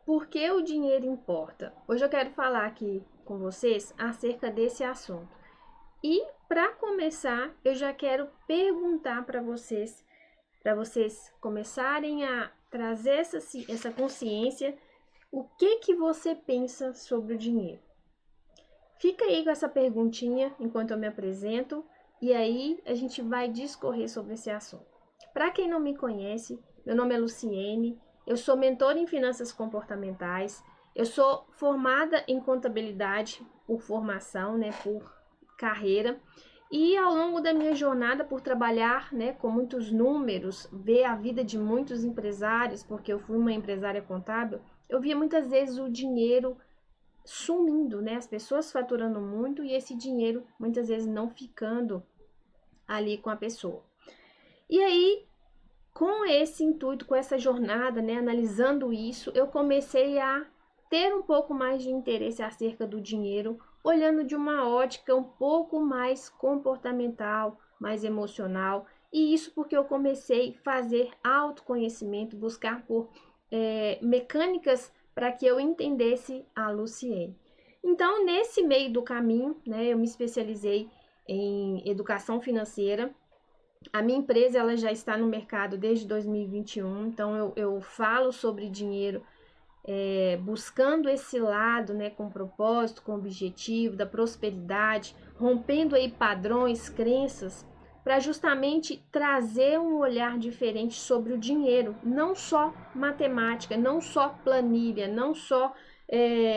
Por que o dinheiro importa? Hoje eu quero falar aqui com vocês acerca desse assunto. E para começar, eu já quero perguntar para vocês começarem a trazer essa consciência, o que você pensa sobre o dinheiro? Fica aí com essa perguntinha enquanto eu me apresento e aí a gente vai discorrer sobre esse assunto. Para quem não me conhece, meu nome é Luciene, eu sou mentora em finanças comportamentais, eu sou formada em contabilidade por formação, né, por carreira, e ao longo da minha jornada por trabalhar, né, com muitos números, ver a vida de muitos empresários, porque eu fui uma empresária contábil, eu via muitas vezes o dinheiro sumindo, né? As pessoas faturando muito e esse dinheiro muitas vezes não ficando ali com a pessoa. E aí, com esse intuito, com essa jornada, né, analisando isso, eu comecei a ter um pouco mais de interesse acerca do dinheiro, olhando de uma ótica um pouco mais comportamental, mais emocional. E isso porque eu comecei a fazer autoconhecimento, buscar por mecânicas para que eu entendesse a Luciene. Então, nesse meio do caminho, né, eu me especializei em educação financeira. A minha empresa ela já está no mercado desde 2021, então eu falo sobre dinheiro buscando esse lado, né, com propósito, com objetivo, da prosperidade, rompendo aí padrões, crenças, para justamente trazer um olhar diferente sobre o dinheiro, não só matemática, não só planilha, não só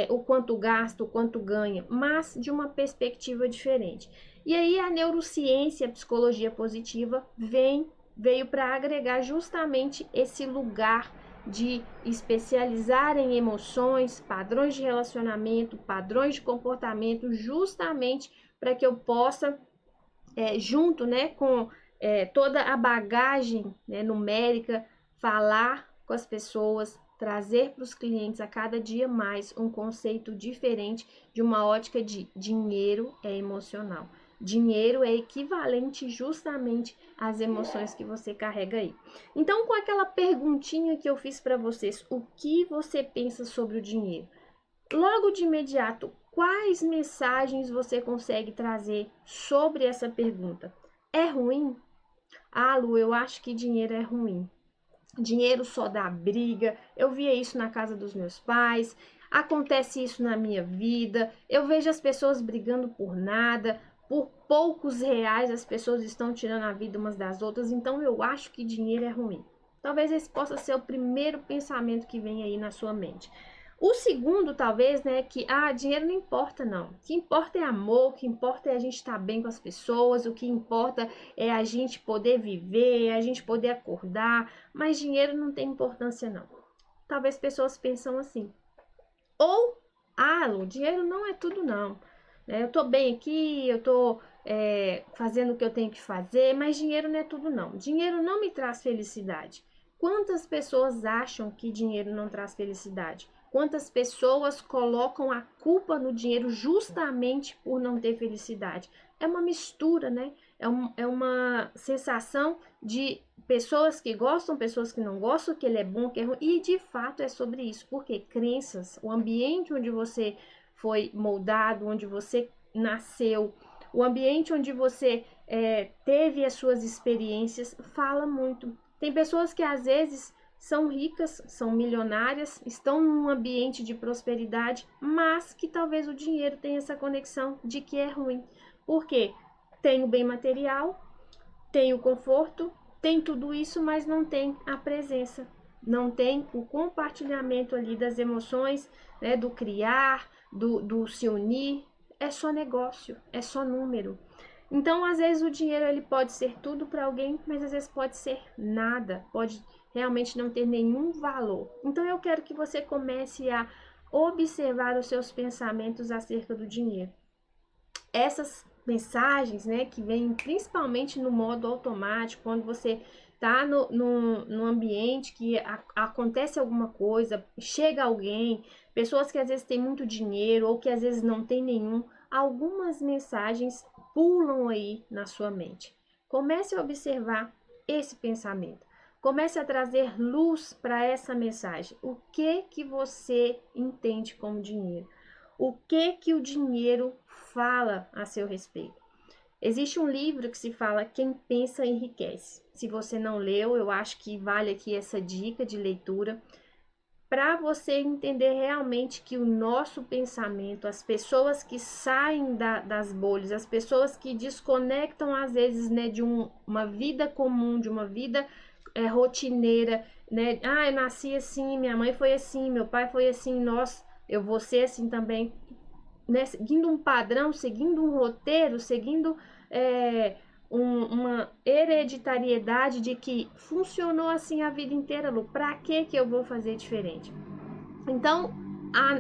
o quanto gasta, o quanto ganha, mas de uma perspectiva diferente. E aí a neurociência, a psicologia positiva veio para agregar justamente esse lugar de especializar em emoções, padrões de relacionamento, padrões de comportamento, justamente para que eu possa, junto, né, com toda a bagagem, né, numérica, falar com as pessoas, trazer para os clientes a cada dia mais um conceito diferente de uma ótica de dinheiro é emocional. Dinheiro é equivalente justamente às emoções que você carrega aí. Então, com aquela perguntinha que eu fiz para vocês, o que você pensa sobre o dinheiro? Logo de imediato, quais mensagens você consegue trazer sobre essa pergunta? É ruim? Ah, Lu, eu acho que dinheiro é ruim. Dinheiro só dá briga. Eu via isso na casa dos meus pais. Acontece isso na minha vida. Eu vejo as pessoas brigando por nada. Por poucos reais as pessoas estão tirando a vida umas das outras. Então eu acho que dinheiro é ruim. Talvez esse possa ser o primeiro pensamento que vem aí na sua mente. O segundo, talvez, né, que dinheiro não importa, não. O que importa é amor, o que importa é a gente estar bem com as pessoas, o que importa é a gente poder viver, é a gente poder acordar, mas dinheiro não tem importância, não. Talvez pessoas pensam assim. Ou, Lu, dinheiro não é tudo, não. Eu tô bem aqui, eu tô fazendo o que eu tenho que fazer, mas dinheiro não é tudo, não. Dinheiro não me traz felicidade. Quantas pessoas acham que dinheiro não traz felicidade? Quantas pessoas colocam a culpa no dinheiro justamente por não ter felicidade? É uma mistura, né? É uma sensação de pessoas que gostam, pessoas que não gostam, que ele é bom, que é ruim. E de fato é sobre isso, porque crenças, o ambiente onde você foi moldado, onde você nasceu, o ambiente onde você teve as suas experiências, fala muito. Tem pessoas que às vezes são ricas, são milionárias, estão num ambiente de prosperidade, mas que talvez o dinheiro tenha essa conexão de que é ruim. Por quê? Tem o bem material, tem o conforto, tem tudo isso, mas não tem a presença, não tem o compartilhamento ali das emoções, né, do criar, do se unir. É só negócio, é só número. Então, às vezes o dinheiro ele pode ser tudo para alguém, mas às vezes pode ser nada, pode realmente não ter nenhum valor. Então, eu quero que você comece a observar os seus pensamentos acerca do dinheiro. Essas mensagens, né, que vêm principalmente no modo automático, quando você está no ambiente que acontece alguma coisa, chega alguém, pessoas que às vezes têm muito dinheiro ou que às vezes não tem nenhum, algumas mensagens pulam aí na sua mente. Comece a observar esse pensamento. Comece a trazer luz para essa mensagem. O que você entende como dinheiro? O que o dinheiro fala a seu respeito? Existe um livro que se fala Quem Pensa Enriquece. Se você não leu, eu acho que vale aqui essa dica de leitura para você entender realmente que o nosso pensamento, as pessoas que saem das bolhas, as pessoas que desconectam às vezes, né, de uma vida comum, de uma vida rotineira, né? Ah, eu nasci assim, minha mãe foi assim, meu pai foi assim, eu vou ser assim também, né? Seguindo um padrão, seguindo um roteiro, seguindo uma hereditariedade de que funcionou assim a vida inteira, Lu. Pra que eu vou fazer diferente? Então,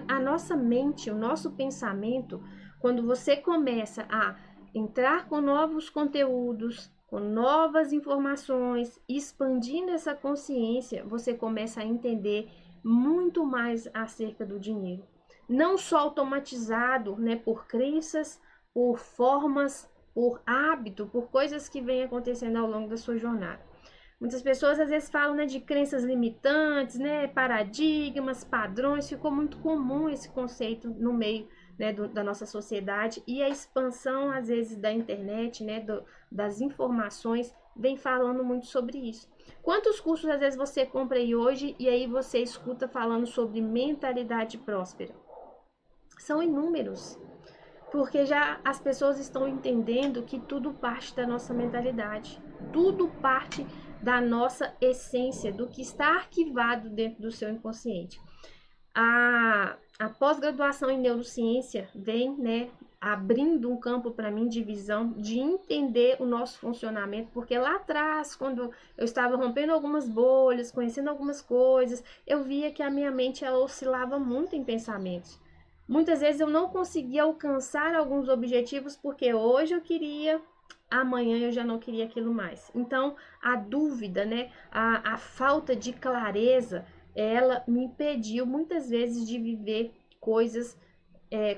a nossa mente, o nosso pensamento, quando você começa a entrar com novos conteúdos, com novas informações, expandindo essa consciência, você começa a entender muito mais acerca do dinheiro. Não só automatizado, né, por crenças, por formas, por hábito, por coisas que vêm acontecendo ao longo da sua jornada. Muitas pessoas às vezes falam, né, de crenças limitantes, né, paradigmas, padrões. Ficou muito comum esse conceito no meio, né, da nossa sociedade, e a expansão às vezes da internet, né, das informações, vem falando muito sobre isso. Quantos cursos às vezes você compra aí hoje e aí você escuta falando sobre mentalidade próspera? São inúmeros, porque já as pessoas estão entendendo que tudo parte da nossa mentalidade, tudo parte da nossa essência, do que está arquivado dentro do seu inconsciente. A pós-graduação em neurociência vem, né, abrindo um campo para mim de visão, de entender o nosso funcionamento, porque lá atrás, quando eu estava rompendo algumas bolhas, conhecendo algumas coisas, eu via que a minha mente ela oscilava muito em pensamentos. Muitas vezes eu não conseguia alcançar alguns objetivos porque hoje eu queria, amanhã eu já não queria aquilo mais. Então, a dúvida, né, a falta de clareza, ela me impediu muitas vezes de viver coisas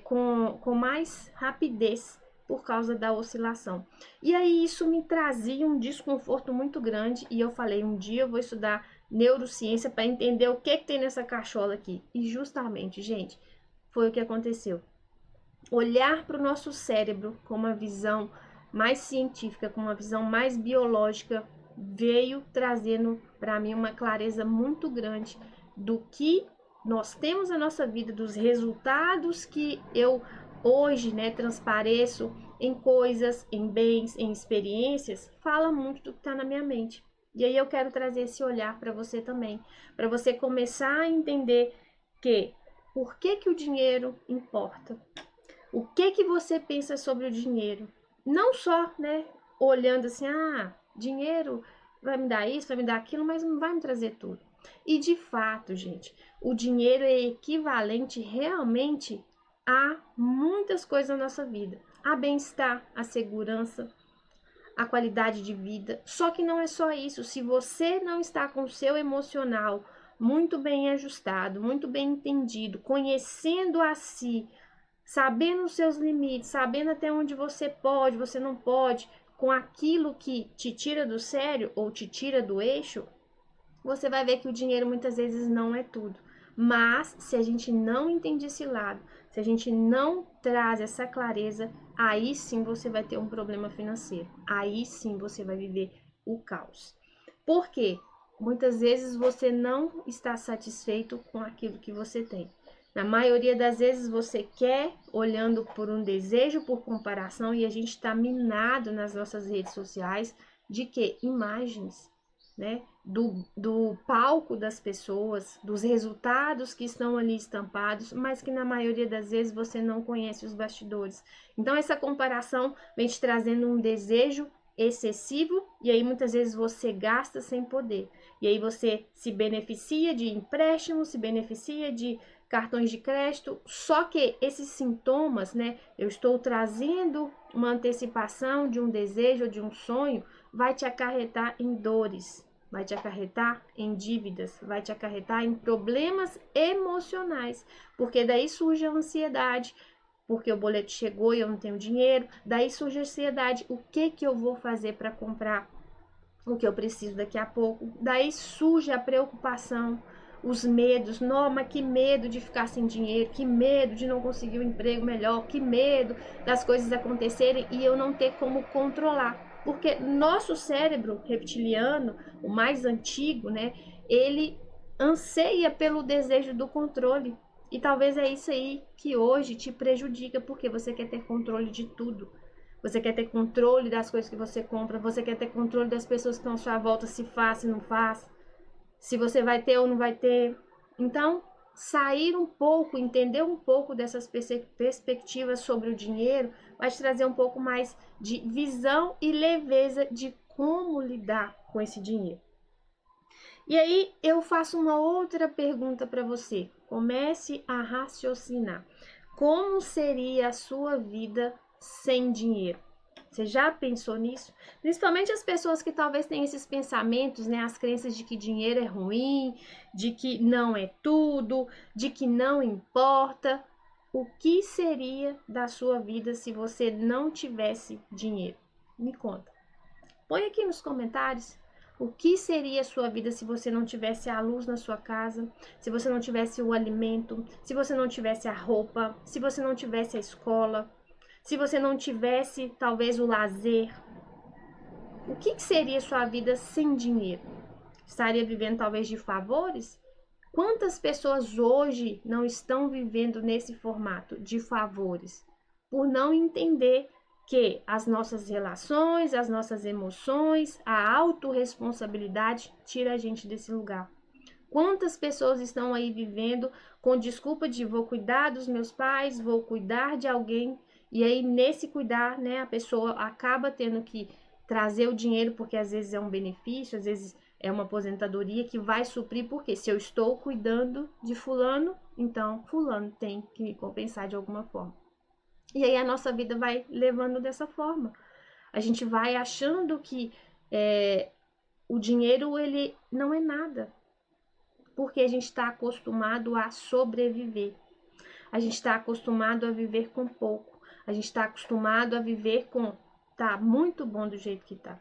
com mais rapidez por causa da oscilação. E aí isso me trazia um desconforto muito grande e eu falei, um dia eu vou estudar neurociência para entender o que tem nessa cachola aqui. E justamente, gente, foi o que aconteceu. Olhar para o nosso cérebro com uma visão mais científica, com uma visão mais biológica, veio trazendo para mim uma clareza muito grande do que nós temos na nossa vida, dos resultados que eu hoje, né, transpareço em coisas, em bens, em experiências, fala muito do que está na minha mente. E aí eu quero trazer esse olhar para você também, para você começar a entender que por que o dinheiro importa? O que você pensa sobre o dinheiro? Não só, né, olhando assim, dinheiro vai me dar isso, vai me dar aquilo, mas não vai me trazer tudo. E de fato, gente, o dinheiro é equivalente realmente a muitas coisas na nossa vida. A bem-estar, a segurança, a qualidade de vida. Só que não é só isso. Se você não está com o seu emocional muito bem ajustado, muito bem entendido, conhecendo a si, sabendo os seus limites, sabendo até onde você pode, você não pode, com aquilo que te tira do sério ou te tira do eixo, você vai ver que o dinheiro muitas vezes não é tudo. Mas se a gente não entende esse lado, se a gente não traz essa clareza, aí sim você vai ter um problema financeiro. Aí sim você vai viver o caos. Por quê? Muitas vezes você não está satisfeito com aquilo que você tem. Na maioria das vezes você quer, olhando por um desejo, por comparação, e a gente está minado nas nossas redes sociais de que imagens, né, do palco das pessoas, dos resultados que estão ali estampados, mas que na maioria das vezes você não conhece os bastidores. Então essa comparação vem te trazendo um desejo excessivo e aí muitas vezes você gasta sem poder. E aí você se beneficia de empréstimos, se beneficia de cartões de crédito, só que esses sintomas, né, eu estou trazendo uma antecipação de um desejo, de um sonho, vai te acarretar em dores, vai te acarretar em dívidas, vai te acarretar em problemas emocionais, porque daí surge a ansiedade, porque o boleto chegou e eu não tenho dinheiro, daí surge a ansiedade, o que eu vou fazer para comprar o que eu preciso daqui a pouco. Daí surge a preocupação, os medos. Não, mas que medo de ficar sem dinheiro, que medo de não conseguir um emprego melhor, que medo das coisas acontecerem e eu não ter como controlar. Porque nosso cérebro reptiliano, o mais antigo, né, ele anseia pelo desejo do controle. E talvez é isso aí que hoje te prejudica, porque você quer ter controle de tudo. Você quer ter controle das coisas que você compra, você quer ter controle das pessoas que estão à sua volta, se faz, se não faz, se você vai ter ou não vai ter. Então, sair um pouco, entender um pouco dessas perspectivas sobre o dinheiro, vai te trazer um pouco mais de visão e leveza de como lidar com esse dinheiro. E aí eu faço uma outra pergunta para você. Comece a raciocinar. Como seria a sua vida sem dinheiro? Você já pensou nisso? Principalmente as pessoas que talvez tenham esses pensamentos, né? As crenças de que dinheiro é ruim, de que não é tudo, de que não importa. O que seria da sua vida se você não tivesse dinheiro? Me conta. Põe aqui nos comentários. O que seria a sua vida se você não tivesse a luz na sua casa, se você não tivesse o alimento, se você não tivesse a roupa, se você não tivesse a escola, se você não tivesse talvez o lazer? O que seria a sua vida sem dinheiro? Estaria vivendo talvez de favores? Quantas pessoas hoje não estão vivendo nesse formato de favores? Por não entender que as nossas relações, as nossas emoções, a autorresponsabilidade tira a gente desse lugar. Quantas pessoas estão aí vivendo com desculpa de vou cuidar dos meus pais, vou cuidar de alguém, e aí nesse cuidar, né, a pessoa acaba tendo que trazer o dinheiro, porque às vezes é um benefício, às vezes é uma aposentadoria que vai suprir, porque se eu estou cuidando de fulano, então fulano tem que me compensar de alguma forma. E aí a nossa vida vai levando dessa forma. A gente vai achando que o dinheiro ele não é nada, porque a gente está acostumado a sobreviver. A gente está acostumado a viver com pouco. A gente está acostumado a viver com tá muito bom do jeito que tá.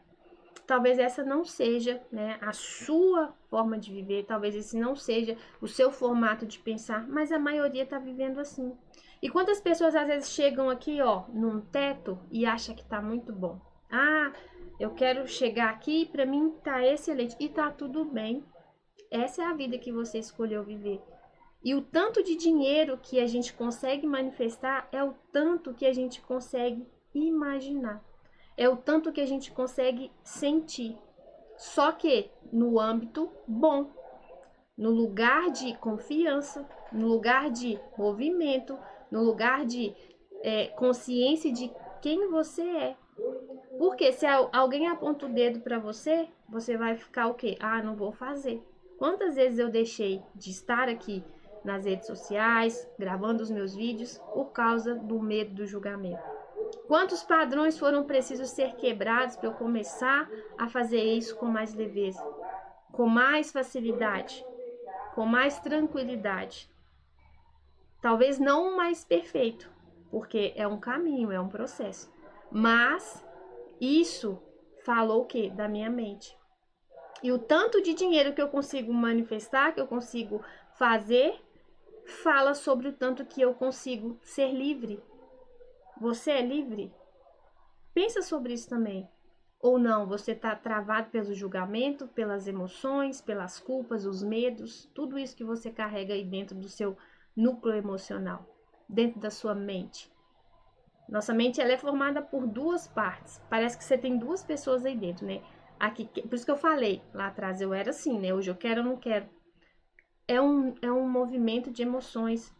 Talvez essa não seja, né, a sua forma de viver, talvez esse não seja o seu formato de pensar, mas a maioria está vivendo assim. E quantas pessoas às vezes chegam aqui, ó, num teto e acham que tá muito bom? Ah, eu quero chegar aqui, para mim tá excelente e tá tudo bem. Essa é a vida que você escolheu viver. E o tanto de dinheiro que a gente consegue manifestar é o tanto que a gente consegue imaginar. É o tanto que a gente consegue sentir. Só que no âmbito bom, no lugar de confiança, no lugar de movimento, no lugar de consciência de quem você é. Porque se alguém aponta o dedo para você, você vai ficar o quê? Ah, não vou fazer. Quantas vezes eu deixei de estar aqui nas redes sociais, gravando os meus vídeos, por causa do medo do julgamento? Quantos padrões foram precisos ser quebrados para eu começar a fazer isso com mais leveza, com mais facilidade, com mais tranquilidade? Talvez não o mais perfeito, porque é um caminho, é um processo. Mas isso falou o quê? Da minha mente. E o tanto de dinheiro que eu consigo manifestar, que eu consigo fazer, fala sobre o tanto que eu consigo ser livre. Você é livre? Pensa sobre isso também. Ou não, você está travado pelo julgamento, pelas emoções, pelas culpas, os medos, tudo isso que você carrega aí dentro do seu núcleo emocional, dentro da sua mente. Nossa mente ela é formada por duas partes. Parece que você tem duas pessoas aí dentro, né? Aqui, por isso que eu falei, lá atrás eu era assim, né? Hoje eu quero ou não quero. É um movimento de emoções.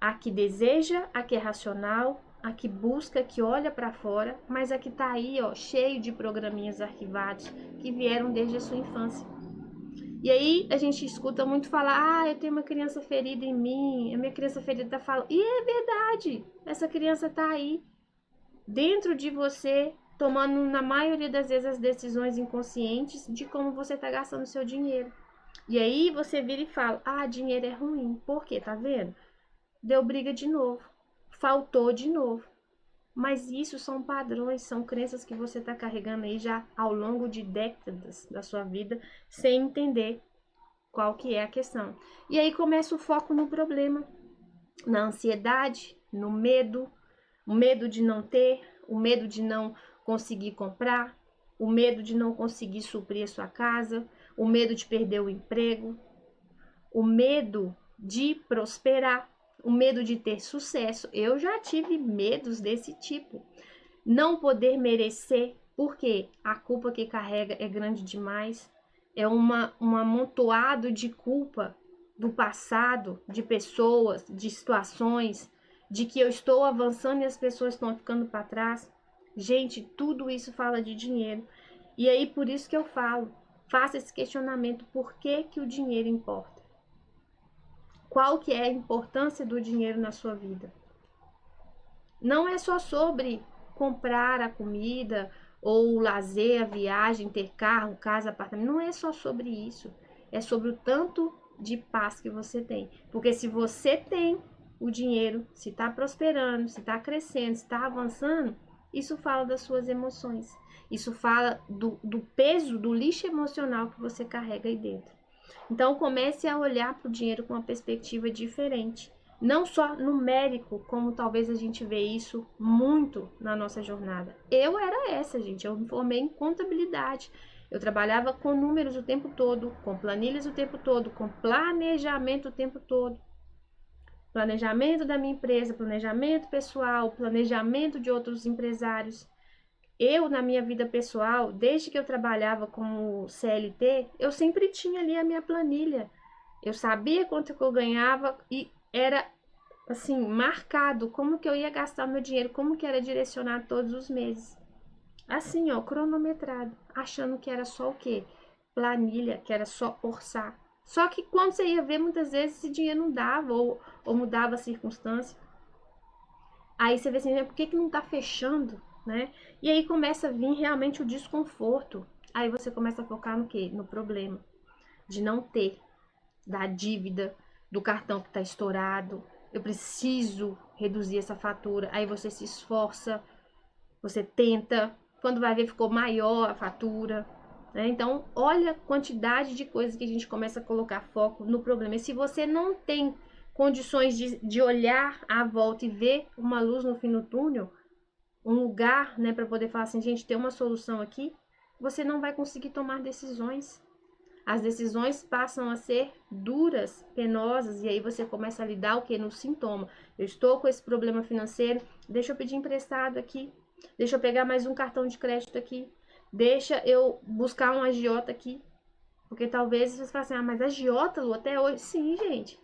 A que deseja, a que é racional, a que busca, a que olha para fora, mas a que tá aí, ó, cheio de programinhas arquivados que vieram desde a sua infância. E aí a gente escuta muito falar, ah, eu tenho uma criança ferida em mim, a minha criança ferida tá falando. E é verdade, essa criança tá aí, dentro de você, tomando na maioria das vezes as decisões inconscientes de como você tá gastando o seu dinheiro. E aí você vira e fala, ah, dinheiro é ruim. Por quê? Tá vendo? Deu briga de novo. Faltou de novo. Mas isso são padrões, são crenças que você está carregando aí já ao longo de décadas da sua vida, sem entender qual que é a questão. E aí começa o foco no problema, na ansiedade, no medo, o medo de não ter, o medo de não conseguir comprar, o medo de não conseguir suprir a sua casa, o medo de perder o emprego, o medo de prosperar, o medo de ter sucesso. Eu já tive medos desse tipo. Não poder merecer, porque a culpa que carrega é grande demais. É um amontoado de culpa do passado, de pessoas, de situações, de que eu estou avançando e as pessoas estão ficando para trás. Gente, tudo isso fala de dinheiro. E aí por isso que eu falo, faça esse questionamento, por que que o dinheiro importa? Qual que é a importância do dinheiro na sua vida? Não é só sobre comprar a comida ou o lazer, a viagem, ter carro, casa, apartamento. Não é só sobre isso. É sobre o tanto de paz que você tem. Porque se você tem o dinheiro, se está prosperando, se está crescendo, se está avançando, isso fala das suas emoções. Isso fala do peso, do lixo emocional que você carrega aí dentro. Então comece a olhar para o dinheiro com uma perspectiva diferente. Não só numérico, como talvez a gente vê isso muito na nossa jornada. Eu era essa, gente. Eu me formei em contabilidade. Eu trabalhava com números o tempo todo, com planilhas o tempo todo, com planejamento o tempo todo. Planejamento da minha empresa, planejamento pessoal, planejamento de outros empresários. Eu, na minha vida pessoal, desde que eu trabalhava como CLT, eu sempre tinha ali a minha planilha. Eu sabia quanto que eu ganhava e era assim, marcado como que eu ia gastar meu dinheiro, como que era direcionado todos os meses. Assim, ó, cronometrado, achando que era só o quê? Planilha, que era só orçar. Só que quando você ia ver, muitas vezes esse dinheiro não dava ou mudava a circunstância. Aí você vê assim, por que que não tá fechando, né? E aí começa a vir realmente o desconforto. Aí você começa a focar no quê? No problema de não ter, da dívida, do cartão que está estourado. Eu preciso reduzir essa fatura. Aí você se esforça, você tenta. Quando vai ver, ficou maior a fatura. Né? Então, olha a quantidade de coisas que a gente começa a colocar foco no problema. E se você não tem condições de olhar à volta e ver uma luz no fim do túnel, um lugar, né, para poder falar assim, gente, tem uma solução aqui, você não vai conseguir tomar decisões. As decisões passam a ser duras, penosas, e aí você começa a lidar o que? No sintoma. Eu estou com esse problema financeiro, deixa eu pedir emprestado aqui, deixa eu pegar mais um cartão de crédito aqui, deixa eu buscar um agiota aqui. Porque talvez você fale assim, mas agiota, Lu, até hoje? Sim, gente.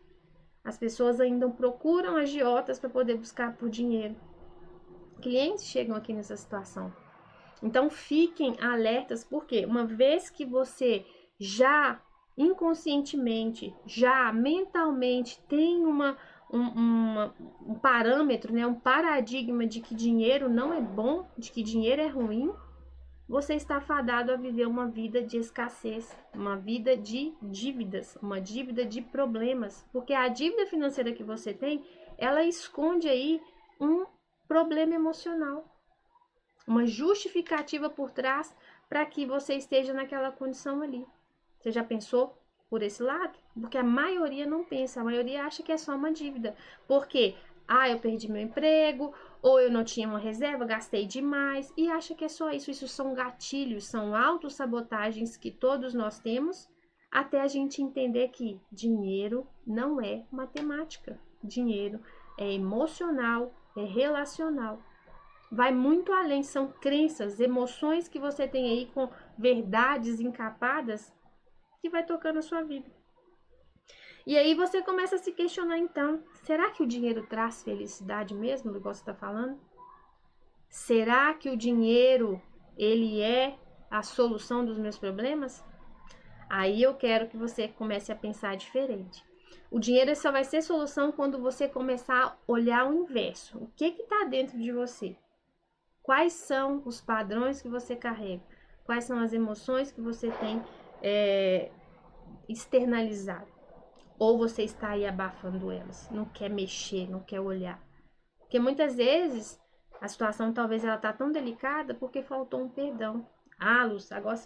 As pessoas ainda procuram agiotas para poder buscar por dinheiro. Clientes chegam aqui nessa situação. Então fiquem alertas, porque uma vez que você já inconscientemente, já mentalmente tem um parâmetro, né, um paradigma de que dinheiro não é bom, de que dinheiro é ruim, você está fadado a viver uma vida de escassez, uma vida de dívidas, uma dívida de problemas, porque a dívida financeira que você tem, ela esconde aí um problema emocional, uma justificativa por trás para que você esteja naquela condição ali. Você já pensou por esse lado? Porque a maioria não pensa, a maioria acha que é só uma dívida. Porque, eu perdi meu emprego, ou eu não tinha uma reserva, gastei demais, e acha que é só isso. Isso são gatilhos, são autossabotagens que todos nós temos, até a gente entender que dinheiro não é matemática. Dinheiro é emocional, é relacional. Vai muito além, são crenças, emoções que você tem aí com verdades encapadas que vai tocando a sua vida. E aí você começa a se questionar então, será que o dinheiro traz felicidade mesmo, igual você está falando? Será que o dinheiro, ele é a solução dos meus problemas? Aí eu quero que você comece a pensar diferente. O dinheiro só vai ser solução quando você começar a olhar o inverso. O que está dentro de você? Quais são os padrões que você carrega? Quais são as emoções que você tem externalizado? Ou você está aí abafando elas, não quer mexer, não quer olhar? Porque muitas vezes A situação talvez ela tá tão delicada porque faltou um perdão. Ah, Lúcia, agora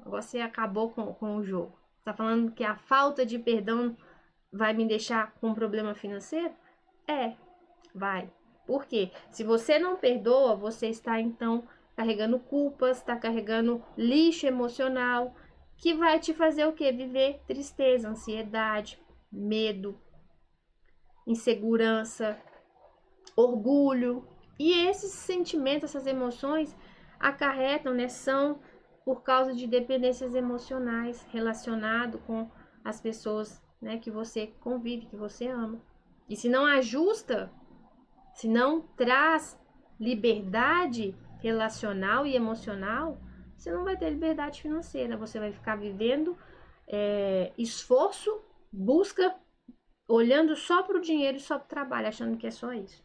você acabou com o jogo. Tá falando que a falta de perdão vai me deixar com um problema financeiro? É, vai. Por quê? Se você não perdoa, você está então carregando culpas, está carregando lixo emocional, que vai te fazer o quê? Viver tristeza, ansiedade, medo, insegurança, orgulho. E esses sentimentos, essas emoções acarretam, né, são por causa de dependências emocionais relacionado com as pessoas, né, que você convive, que você ama. E se não ajusta, se não traz liberdade relacional e emocional, você não vai ter liberdade financeira. Você vai ficar vivendo esforço, busca, olhando só para o dinheiro e só para o trabalho, achando que é só isso.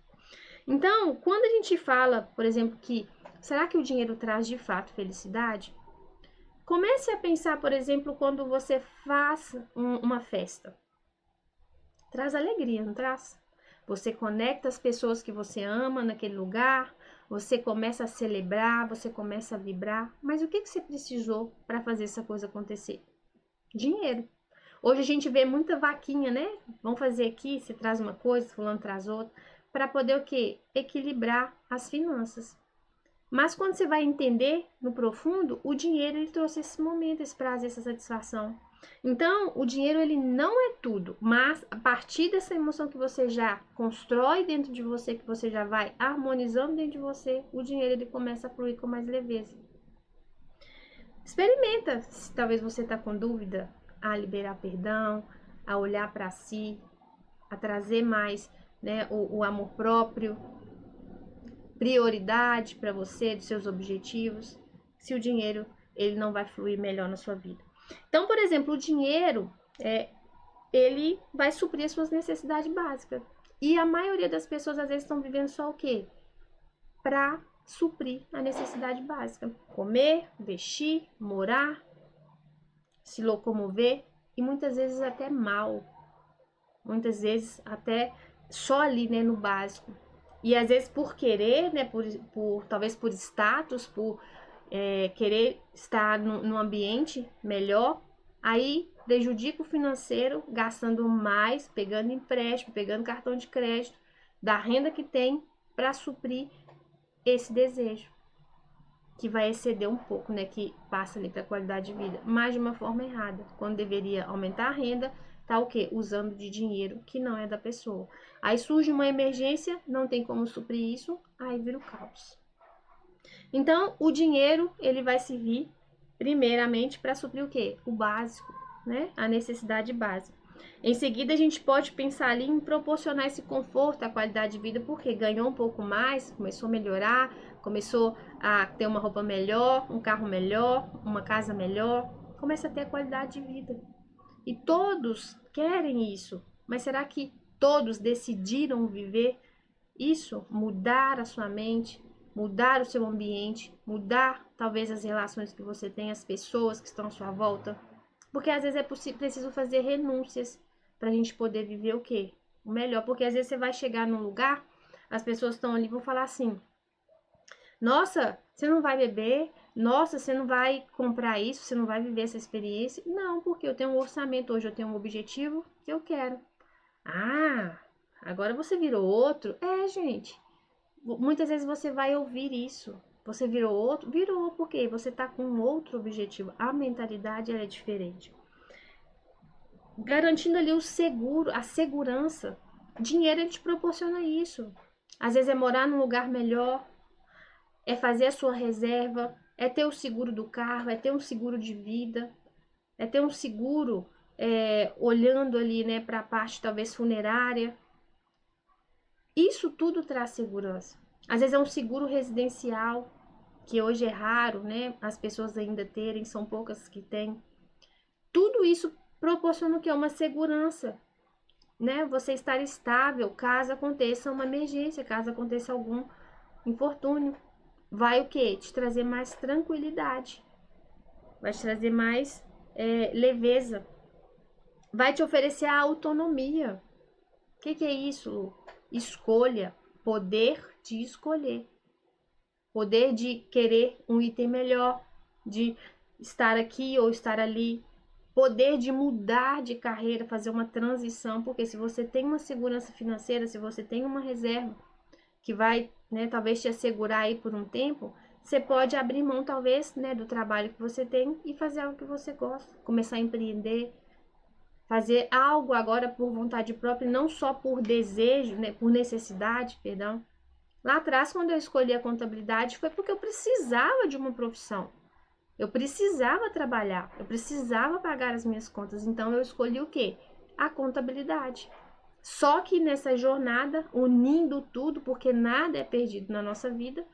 Então, quando a gente fala, por exemplo, que será que o dinheiro traz de fato felicidade? Comece a pensar, por exemplo, quando você faz uma festa. Traz alegria, não traz? Você conecta as pessoas que você ama naquele lugar, você começa a celebrar, você começa a vibrar. Mas o que você precisou para fazer essa coisa acontecer? Dinheiro. Hoje a gente vê muita vaquinha, né? Vamos fazer aqui, você traz uma coisa, fulano traz outra, para poder o quê? Equilibrar as finanças. Mas quando você vai entender no profundo, o dinheiro ele trouxe esse momento, esse prazer, essa satisfação. Então, o dinheiro ele não é tudo, mas a partir dessa emoção que você já constrói dentro de você, que você já vai harmonizando dentro de você, o dinheiro ele começa a fluir com mais leveza. Experimenta, se talvez você está com dúvida, a liberar perdão, a olhar para si, a trazer mais, né, o amor próprio, prioridade para você, dos seus objetivos, se o dinheiro ele não vai fluir melhor na sua vida. Então, por exemplo, o dinheiro ele vai suprir as suas necessidades básicas. E a maioria das pessoas às vezes estão vivendo só o quê? Para suprir a necessidade básica. Comer, vestir, morar, se locomover e muitas vezes até mal. Muitas vezes até só ali, né, no básico. E às vezes por querer, né, talvez por status, por querer estar num ambiente melhor, aí prejudica o financeiro, gastando mais, pegando empréstimo, pegando cartão de crédito, da renda que tem para suprir esse desejo, que vai exceder um pouco, né, que passa ali para a qualidade de vida, mas de uma forma errada, quando deveria aumentar a renda, tá o quê? Usando de dinheiro que não é da pessoa. Aí surge uma emergência, não tem como suprir isso, aí vira o caos. Então, o dinheiro, ele vai servir primeiramente para suprir o quê? O básico, né? A necessidade básica. Em seguida, a gente pode pensar ali em proporcionar esse conforto, a qualidade de vida, porque ganhou um pouco mais, começou a melhorar, começou a ter uma roupa melhor, um carro melhor, uma casa melhor, começa a ter a qualidade de vida. E todos querem isso, mas será que todos decidiram viver isso? Mudar a sua mente, mudar o seu ambiente, mudar talvez as relações que você tem, as pessoas que estão à sua volta? Porque às vezes é preciso fazer renúncias para a gente poder viver o quê? O melhor. Porque às vezes você vai chegar num lugar, as pessoas estão ali e vão falar assim: nossa, você não vai beber? Nossa, você não vai comprar isso? Você não vai viver essa experiência? Não, porque eu tenho um orçamento hoje, eu tenho um objetivo que eu quero. Ah, agora você virou outro? É, gente. Muitas vezes você vai ouvir isso. Você virou outro? Virou, porque você tá com um outro objetivo. A mentalidade é diferente. Garantindo ali o seguro, a segurança. Dinheiro ele te proporciona isso. Às vezes é morar num lugar melhor, é fazer a sua reserva, é ter o seguro do carro, é ter um seguro de vida, é ter um seguro olhando ali, né, para a parte talvez funerária. Isso tudo traz segurança. Às vezes é um seguro residencial, que hoje é raro, né, as pessoas ainda terem, são poucas que têm. Tudo isso proporciona o que? Uma segurança, né? Você estar estável caso aconteça uma emergência, caso aconteça algum infortúnio. Vai o que? Te trazer mais tranquilidade, vai te trazer mais leveza, vai te oferecer a autonomia. O que é isso, Lu? Escolha. poder de escolher, poder de querer um item melhor, de estar aqui ou estar ali, poder de mudar de carreira, fazer uma transição, porque se você tem uma segurança financeira, se você tem uma reserva que vai, né, talvez te assegurar aí por um tempo, você pode abrir mão talvez, né, do trabalho que você tem e fazer algo que você gosta, começar a empreender, fazer algo agora por vontade própria, não só por desejo, né, por necessidade, perdão. Lá atrás, quando eu escolhi a contabilidade, foi porque eu precisava de uma profissão. Eu precisava trabalhar, eu precisava pagar as minhas contas, então eu escolhi o quê? A contabilidade. Só que nessa jornada, unindo tudo, porque nada é perdido na nossa vida,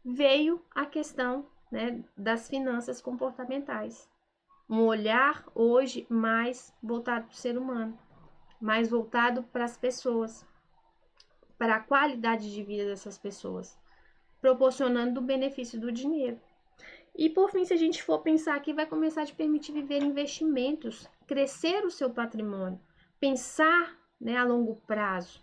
veio a questão, né, das finanças comportamentais. Um olhar hoje mais voltado para o ser humano, mais voltado para as pessoas, para a qualidade de vida dessas pessoas, proporcionando o benefício do dinheiro. E por fim, se a gente for pensar aqui, vai começar a te permitir viver investimentos, crescer o seu patrimônio, pensar, né, a longo prazo,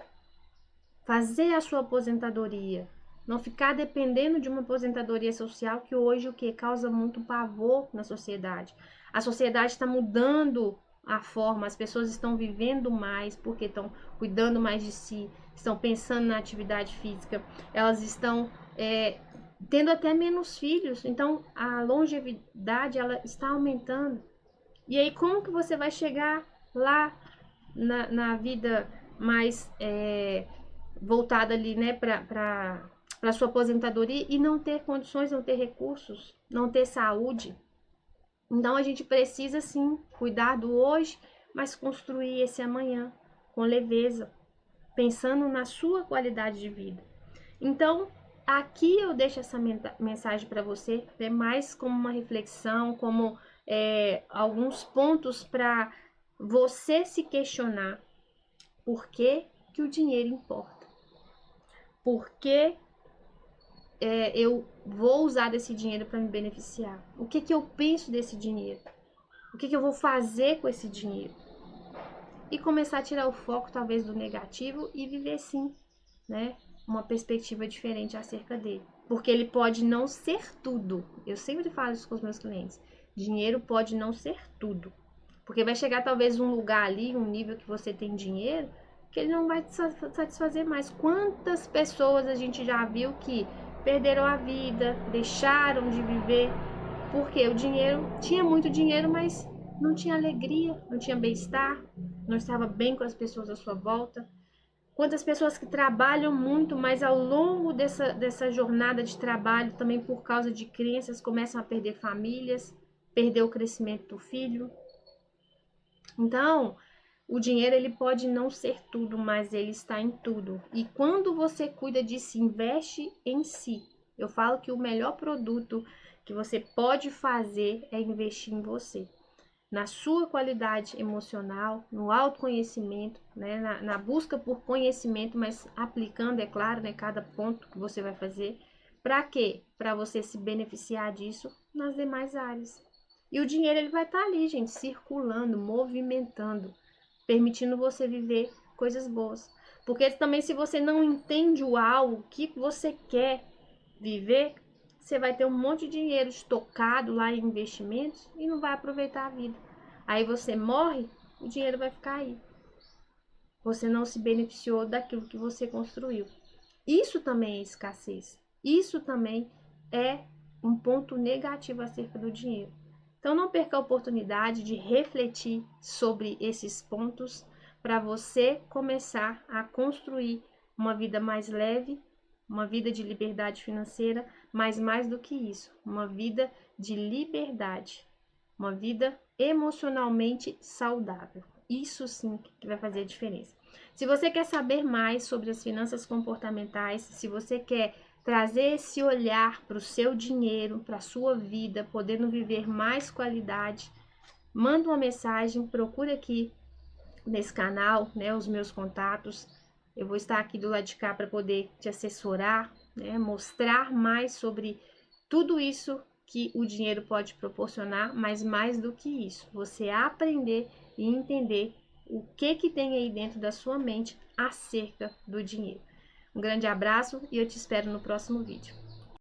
fazer a sua aposentadoria, não ficar dependendo de uma aposentadoria social que hoje o que causa muito pavor na sociedade. A sociedade está mudando a forma, as pessoas estão vivendo mais porque estão cuidando mais de si, estão pensando na atividade física, elas estão tendo até menos filhos, então a longevidade ela está aumentando. E aí como que você vai chegar lá na vida mais voltada ali, né, para sua aposentadoria e não ter condições, não ter recursos, não ter saúde? Então a gente precisa sim cuidar do hoje, mas construir esse amanhã com leveza, pensando na sua qualidade de vida. Então, aqui eu deixo essa mensagem para você, né, mais como uma reflexão, como alguns pontos para você se questionar por que, que o dinheiro importa. Por que eu vou usar desse dinheiro para me beneficiar? O que, que eu penso desse dinheiro? O que, que eu vou fazer com esse dinheiro? E começar a tirar o foco talvez do negativo e viver sim, né, uma perspectiva diferente acerca dele. Porque ele pode não ser tudo. Eu sempre falo isso com os meus clientes. Dinheiro pode não ser tudo. Porque vai chegar talvez um lugar ali, um nível que você tem dinheiro, que ele não vai te satisfazer mais. Quantas pessoas a gente já viu que perderam a vida, deixaram de viver, porque o dinheiro, tinha muito dinheiro, mas não tinha alegria, não tinha bem-estar, não estava bem com as pessoas à sua volta. Quantas pessoas que trabalham muito, mas ao longo dessa jornada de trabalho, também por causa de crenças, começam a perder famílias, perder o crescimento do filho. Então, o dinheiro ele pode não ser tudo, mas ele está em tudo. E quando você cuida de si, investe em si. Eu falo que o melhor produto que você pode fazer é investir em você, na sua qualidade emocional, no autoconhecimento, né, na busca por conhecimento, mas aplicando, é claro, né, cada ponto que você vai fazer. Para quê? Para você se beneficiar disso nas demais áreas. E o dinheiro ele vai estar ali, gente, circulando, movimentando, permitindo você viver coisas boas. Porque também se você não entende o algo que você quer viver, você vai ter um monte de dinheiro estocado lá em investimentos e não vai aproveitar a vida. Aí você morre, o dinheiro vai ficar aí. Você não se beneficiou daquilo que você construiu. Isso também é escassez. Isso também é um ponto negativo acerca do dinheiro. Então não perca a oportunidade de refletir sobre esses pontos para você começar a construir uma vida mais leve, uma vida de liberdade financeira, mas mais do que isso, uma vida de liberdade, uma vida emocionalmente saudável. Isso sim que vai fazer a diferença. Se você quer saber mais sobre as finanças comportamentais, se você quer trazer esse olhar para o seu dinheiro, para a sua vida, podendo viver mais qualidade, manda uma mensagem, procura aqui nesse canal, né, os meus contatos. Eu vou estar aqui do lado de cá para poder te assessorar, né, mostrar mais sobre tudo isso que o dinheiro pode proporcionar, mas mais do que isso, você aprender e entender o que tem aí dentro da sua mente acerca do dinheiro. Um grande abraço e eu te espero no próximo vídeo.